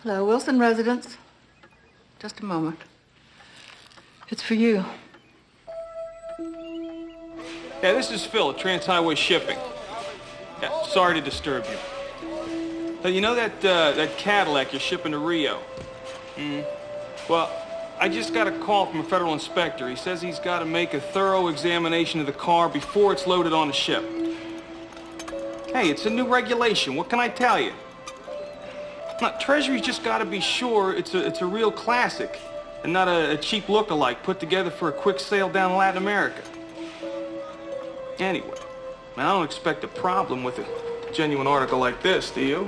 Hello, Wilson residence. Just a moment. It's for you. Yeah, this is Phil at Trans-Highway Shipping. Yeah, sorry to disturb you. You know that Cadillac you're shipping to Rio? Well, I just got a call from a federal inspector. He says he's got to make a thorough examination of the car before it's loaded on the ship. Hey, it's a new regulation. What can I tell you? Now, Treasury's just got to be sure it's a real classic and not a cheap look-alike put together for a quick sale down in Latin America. Anyway, I don't expect a problem with a genuine article like this, do you?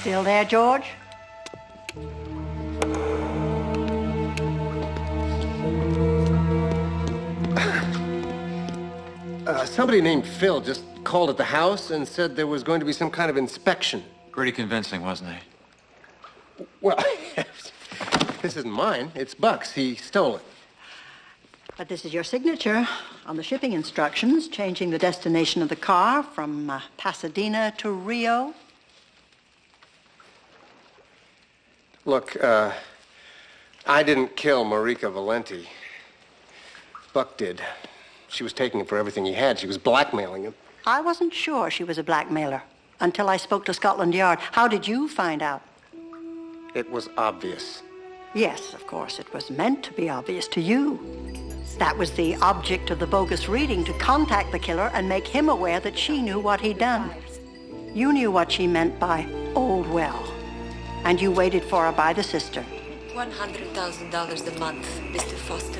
Still there, George? Somebody named Phil just called at the house and said there was going to be some kind of inspection. Pretty convincing, wasn't he? Well, this isn't mine. It's Buck's. He stole it. But this is your signature on the shipping instructions, changing the destination of the car from Pasadena to Rio. Look, I didn't kill Marika Valenti. Buck did. She was taking him for everything he had. She was blackmailing him. I wasn't sure she was a blackmailer until I spoke to Scotland Yard. How did you find out? It was obvious. Yes, of course, it was meant to be obvious to you. That was the object of the bogus reading, to contact the killer and make him aware that she knew what he'd done. You knew what she meant by old well, and you waited for her by the cistern. $100,000 a month, Mr. Foster,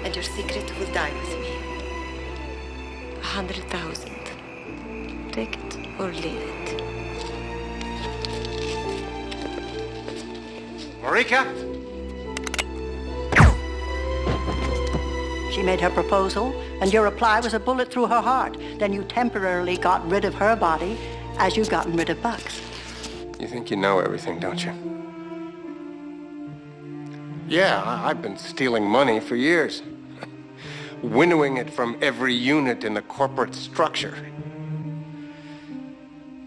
and your secret will die with me. 100,000. Take it or leave it. Marika? She made her proposal, and your reply was a bullet through her heart. Then you temporarily got rid of her body as you'd gotten rid of Buck's. You think you know everything, don't you? Yeah, I've been stealing money for years. Winnowing it from every unit in the corporate structure.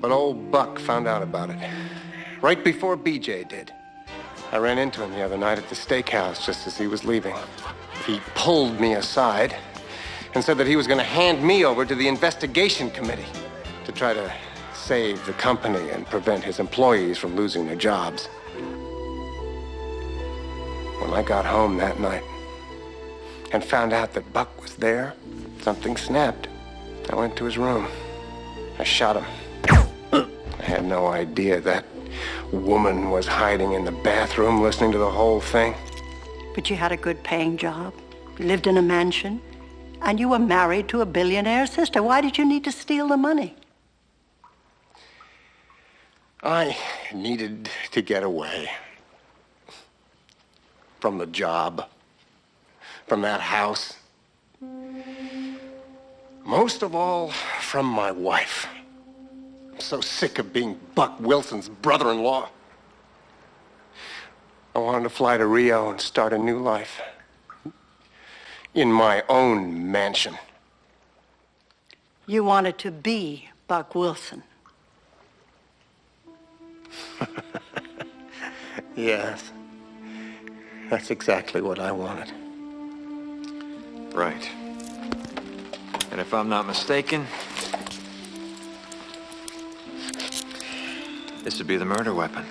But old Buck found out about it. Right before BJ did. I ran into him the other night at the steakhouse just as he was leaving. He pulled me aside and said that he was going to hand me over to the investigation committee to try to save the company and prevent his employees from losing their jobs. When I got home that night and found out that Buck was there, something snapped. I went to his room. I shot him. I had no idea that woman was hiding in the bathroom listening to the whole thing. But you had a good paying job, you lived in a mansion, and you were married to a billionaire's sister. Why did you need to steal the money? I needed to get away from the job, from that house. Most of all, from my wife. I'm so sick of being Buck Wilson's brother-in-law. I wanted to fly to Rio and start a new life. In my own mansion. You wanted to be Buck Wilson. Yes. That's exactly what I wanted. Right. And if I'm not mistaken, this would be the murder weapon.